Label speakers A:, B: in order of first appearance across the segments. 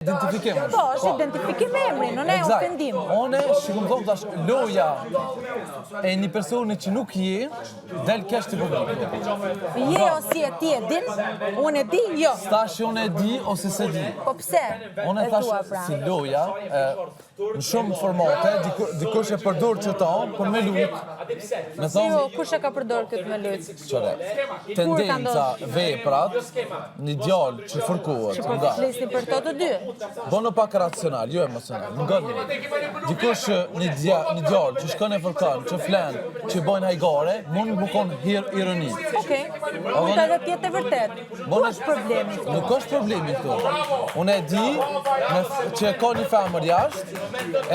A: Identifikim.
B: Po, është identifikim me emrin, non è ofendim.
A: One, shikum thom tash, loja e një personi që nuk je, del kesh të publiku.
B: Je ose e ti e din, unë e di, jo.
A: Stash unë e di ose se di.
B: Po pse?
A: Unë
B: E
A: thash
B: thua pra.
A: si loja, në shumë formate, dikush e përdor që ta, për me lujt. Me
B: Si
A: thonë,
B: jo, kush e ka përdor këtë me lujt?
A: qëre, tendenca, veprat, një djallë që fërkohet,
B: Që po
A: nga.
B: flisni për to të dy.
A: Bono pak racional, jo emocional, nga një. Dikush një djallë që shkon e fërkan, që flen, që bojnë hajgare, mund më bukon ironi.
B: Okej, mund të edhe tjetë e vërtet. Ku është problemi këtu?
A: Nuk është problemi këtu. Unë e di që ka një femër jashtë,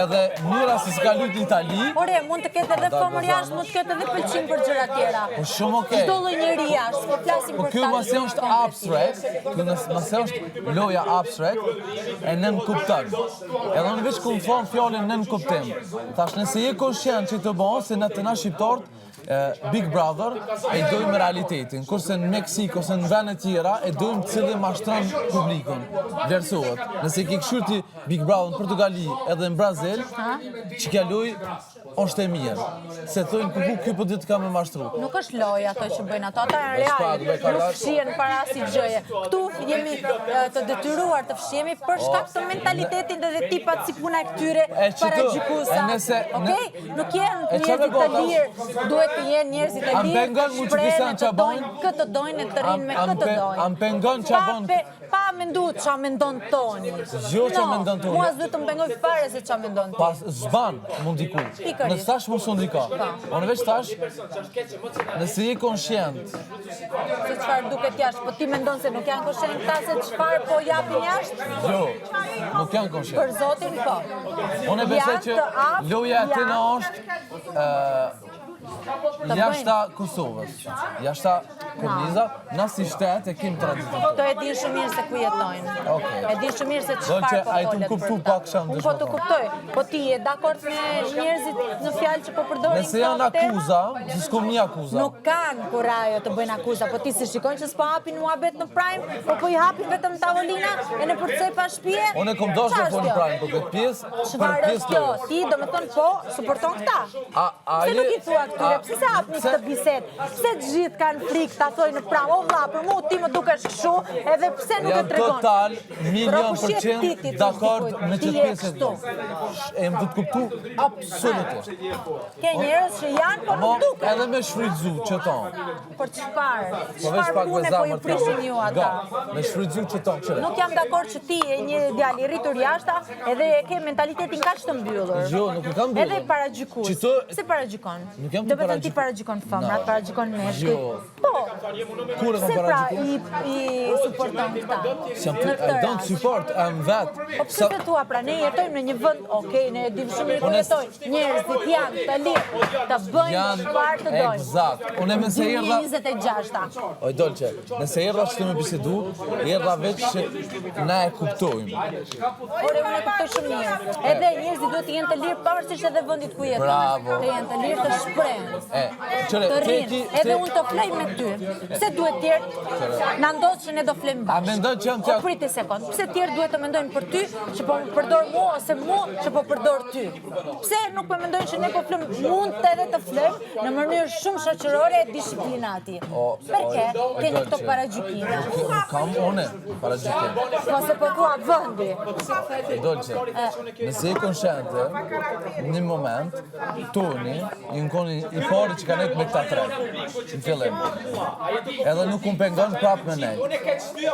A: edhe mënyra se s'ka luajtur në Itali.
B: Ore, mund të ketë edhe femër jashtë, mund të ketë edhe pëlqim për gjëra tjera.
A: Po shumë okay.
B: Çdo lloj njeri jashtë, po flasim
A: Po
B: për
A: kjo
B: ta.
A: mëse është abstract, kjo mëse është loja abstract, e nën kupton. Edhe unë veç ku më thonë fjallin nën kuptim. Thash, nëse je konshient që të bëhen, se në të na shqiptarët, Big Brother e dojmë realitetin, kurse në Meksik ose në vende tjera e dojmë cili mashtron publikun, vlerësohet. Nëse ke këshyrti Big Brother në Portugali edhe në Brazil, që kja loj është e mirë. Se thojnë ky po ditë ka me mashtru.
B: Nuk është lojë ato që bëjnë ato, ata janë real, nuk fshihen para asnjë gjëje. Ktu jemi të detyruar të fshihemi për shkak të mentalitetin dhe tipat si puna e këtyre paragjikuesa. Okej? Nuk janë njerëzit të lirë, duhet të jenë njerëzit e lirë, të dojnë këtë dojnë e të rinë me këtë dojnë.
A: Am pengon qa bon...
B: Pa mendu qa mendon Toni.
A: Jo qa mendon Toni.
B: Mua s'duhet të më pengoj fare se qa mendon ti.
A: Pas zban mund diku. Nëse tash mos unë dika. Unë veç tash, nëse je konshient.
B: Se çfarë duket jashtë, po ti mendon se nuk janë konshient këta se çfarë po japin jashtë?
A: Jo, nuk janë konshient.
B: Për Zotin po.
A: Unë besoj që loja e tëna është jashta Kosovës, jashta Korniza, na si shtet e kemi traditën.
B: Këto e din shumë mirë se ku jetojnë. E din shumë mirë se çfarë po
A: folet për ta. Unë
B: po të kuptoj. Po ti je dakord me njerëzit në fjalë që po përdorin?
A: Nëse janë akuza, se s'kom një akuza.
B: Nuk kanë kurajo të bëjnë akuza, po ti si shikojnë që s'po hapin muhabet në Prime, po i hapin vetëm tavolina e në përcej pa shtëpie?
A: Unë kom dashur të fol në Prime, po këtë pjesë,
B: çfarë është kjo? Ti domethënë po suporton këta? Pse nuk i thua këtyre? Pse se hapni këtë bisedë? Pse të gjithë kanë frikë ta thojnë në Prime? O vlla, për mua ti më dukesh kështu, edhe pse nuk e tregon?
A: Total 100% dakord me çfarë pjesë do. E më të kuptu absolutisht.
B: Ke njerëz që janë, po nuk duken.
A: Edhe me shfrytzu që tonë.
B: Për çfarë? Çfarë pune po ju prishin ju ata?
A: Me shfrytzu që tonë, qëre.
B: Nuk jam dakord që ti e një djalë i rritur jashta edhe e ke mentalitetin kaq të mbyllur.
A: Jo, nuk e kam mbyllur.
B: Edhe paragjikues. Pse paragjikon?
A: Nuk jam të
B: paragjikon. Ti paragjikon femrat, paragjikon meshkuj.
A: Jo.
B: Po.
A: Kur e kam paragjikuar?
B: I suporton këta.
A: I don't support, I'm vet.
B: Po pse të thua, pra ne jetojmë në një vend, okej, ne e dim shumë mirë ku jetojmë. Njerëzit janë të lirë, të bëjnë çfarë të dojnë.
A: Eksakt. Unë më se erdha
B: 26-ta.
A: Oj Dolçe, nëse erdha që të më bisedu, erdha vetë që na e kuptojmë.
B: Ore, unë e kuptoj shumë mirë. Edhe njerëzit duhet të jenë të lirë pavarësisht edhe vendit ku jetojnë.
A: Bravo.
B: Të jenë të lirë të shprehen. Të rinë. Edhe unë të flej me ty. Pse duhet tjerë? Na ndodh që ne do flejmë bashkë.
A: A mendon që jam
B: O priti sekond. Pse tjerë duhet të mendojnë për ty që po përdor mua ose mua që po përdor ty? Pse nuk po mendojnë që ne po flem mund të edhe të flem në mënyrë shumë shoqërore e disiplinati? Perché keni këto paragjykime?
A: Kam unë paragjykim.
B: Po se po thua vendi.
A: Dolçe, nëse je konshente, në një moment, Toni, i pari që ka nejtë me këta tre, në fillim. Edhe nuk unë pengon prap me nej.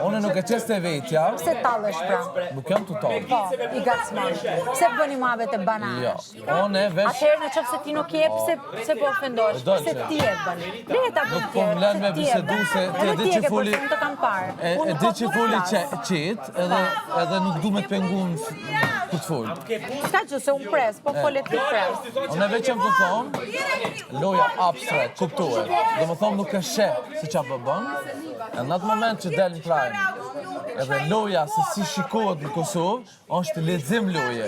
A: Unë nuk e qes të vetja.
B: Pse tallesh pra?
A: Nuk jam të talë.
B: Po, i gacmon. Pse bëni muhabet e bananesh?
A: Jo, unë e vesh...
B: Atëherë në qoftë se ti nuk je, pse po ofendosh? Pse ti e bën? Leta
A: nuk po më lën me bisedu se ti e di që fuli...
B: Unë të kam parë.
A: E di që fuli qetë, edhe nuk du me të pengun këtë full.
B: Ska që se unë pres, po folet të pres.
A: Unë e veç jam të thonë, loja abstrakt, kuptuar. Dhe më thonë nuk e sheh se qa për bënë, e në atë moment që del në Prime, edhe loja se si shikohet në Kosovë, është lexim loje.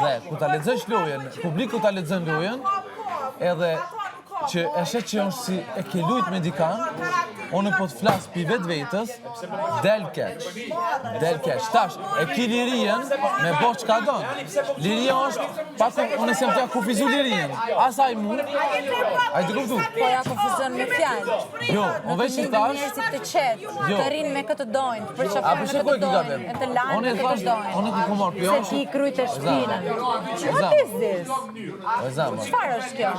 A: Dhe, ku ta lexosh lojen, publiku ta lexon lojen, edhe që e shet që është si e ke lujt me dikan, unë po të flas pi vetë vetës, del keq. Del keq. Tash, e ki lirien me bo çka don. Liria është, pak unë sem të kufizu lirien. Asaj mu, a i të kuptu?
B: Po ja konfuzon me fjalë.
A: Jo, unë veç i thash,
B: Njerëzit të qetë, të rinë me këtë dojnë, të
A: a
B: përqafojnë
A: për
B: me
A: shekoj
B: këtë
A: ki
B: dojnë,
A: gatem?
B: e të lanë me këtë dojnë.
A: Unë e ku marrë pjo.
B: Se ti kryte shpinën. What is this?
A: O zama.
B: Çfarë është kjo?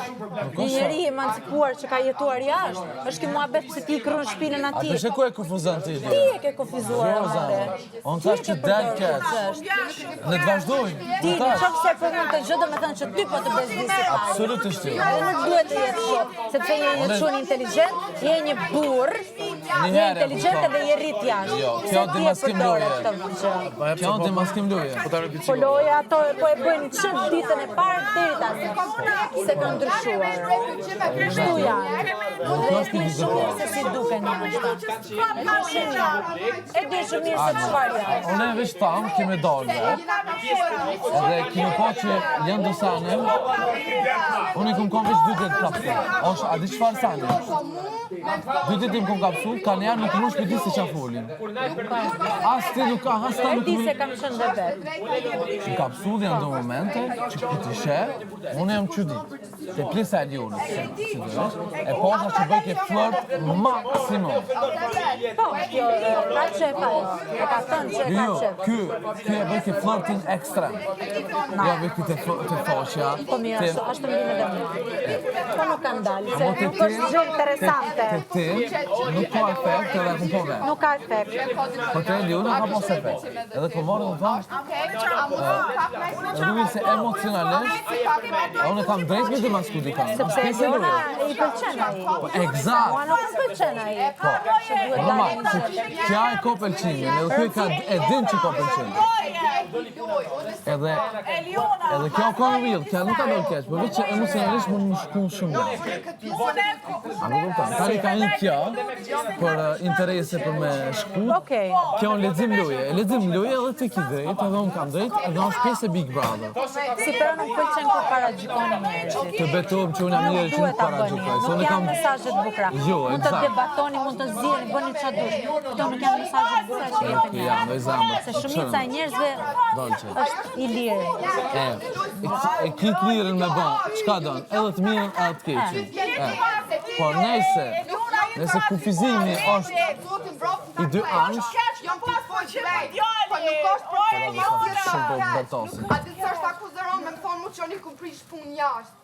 B: Një njeri emancipuar që ka jetuar jashtë, është kjo muhabet pse ti kryen shpinën
A: A
B: atij.
A: për shekoj e kufuzon ti?
B: Ti e ke kufizuar
A: Jo,
B: amore.
A: zama. Unë thash që del keq. Ne të vazhdojmë.
B: Ti në qofë se për mund të gjë do me thënë që ty po të bezdisi fare.
A: Absolutisht jo.
B: Edhe nuk duhet të jetë kështu, sepse je një çun inteligent, je një burr, je inteligent edhe je rrit jashtë.
A: Jo,
B: Se
A: kjo
B: ti e
A: demaskim
B: përdore
A: loje.
B: këtë gjë.
A: Kjo në demaskim loje.
B: Po loja ato po e bëjnë çdo ditën e parë deri tani. Se kanë ndryshuar. Kështu janë. Dhe e di shumë se si duken jashtë. E di shumë mirë se çfarë janë.
A: Unë e veç thamë kime dalme. Edhe kime po që janë do sanem, unë i kom kom veç 2 ditë kapsu. Osh, a di qëfar sanem? 2 ditë im kom kapsu, kanë janë nuk mush për di se qa folin. As ti nuk ka, as ta
B: E
A: nuk
B: di
A: mu...
B: se kam qenë dhe vetë.
A: Në kapsull janë do momente që këti she, unë jam qydit. Te plesa e lionës, si dhe vesh, e posha që bëj ke flirt maksimum.
B: Po, kjo ka qef ajo. E ka thënë që e ka
A: Jo,
B: qef.
A: ky e bëj ke flirtin ekstrem. Ja, bëj këtë të foqja.
B: Po mirë, ashtu më vjen edhe mua. Po nuk ka ndalë, se
A: Te
B: nuk është gjë interesante.
A: Te ti, nuk ka efekt edhe ku po vetë.
B: Nuk ka efekt.
A: Po te Liona ka pas efekt. Edhe po morë dhe thash, rrugin se emocionalisht, unë kam drejt me demasku dikam.
B: Sepse Liona i pëlqen ai.
A: Eksakt.
B: Mua nuk më pëlqen ai.
A: Po,
B: Që duhet
A: normal,
B: dalë.
A: që kja e ko pëlqimin, edhe kuj ka e din që ko pëlqimin. Edhe kjo ka në villë, kja nuk ka dojnë keq, për veç që emocionalisht mund më shkun shumë dhe. A më kupton, tani ka një kjo, për interese për me shku,
B: Okej.
A: kjo në ledzim loje. E ledzim loje edhe të ki drejt, edhe unë kam drejt, edhe është pjesë e Big Brother.
B: Si për nuk pëlqen kur paragjikoni njerëzit.
A: Të betohem që unë jam njëri që nuk
B: Duhet ta bëni.
A: paragjikoj. Se unë
B: Nuk
A: kam...
B: janë mesazhe të bukura.
A: Jo,
B: Mund të
A: eksakt.
B: debatoni, mund të zgjidhni, bëni çfarë dush. Këto nuk janë mesazhe të bukura që jepen
A: Ja, me zambë.
B: Se shumica e njerëzve
A: Dolce.
B: është i lirë.
A: E kitë lirën me bon, qka donë, edhe të mirën edhe të keqin. Por nëse kufizimi është i 2 anësh,
C: Po nuk është problem.
A: shumë po bërtosin.
C: A di ç'është akuzuar me më thonë mu që unë ku prish punë jashtë.